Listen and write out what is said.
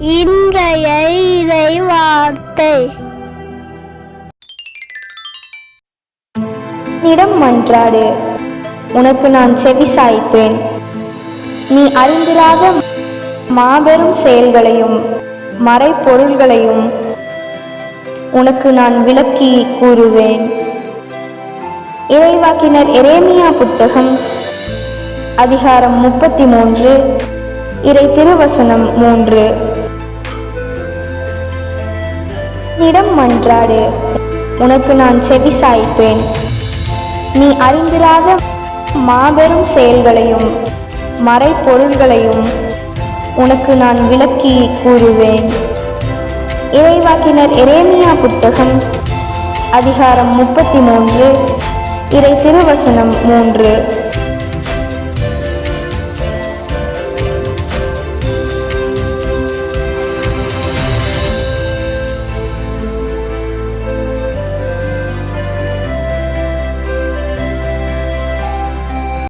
இன்றைய இறை வார்த்தை. என்னிடம் மன்றாடு, உனக்கு நான் செவி சாய்ப்பேன். நீ அறிந்திராத மாபெரும் செயல்களையும் மறைப்பொருள்களையும் உனக்கு நான் விளக்கி கூறுவேன். இறைவாக்கினர் எரேமியா புத்தகம் அதிகாரம் 33 இறை திருவசனம் 3. என்னிடம் மன்றாடு, உனக்கு நான் செவி சாய்ப்பேன். நீ அறிந்திராத மாபெரும் செயல்களையும் மறைப்பொருள்களையும் உனக்கு நான் விளக்கி கூறுவேன். இறைவாக்கினர் எரேமியா புத்தகம் அதிகாரம் 33 இறை திருவசனம் 3.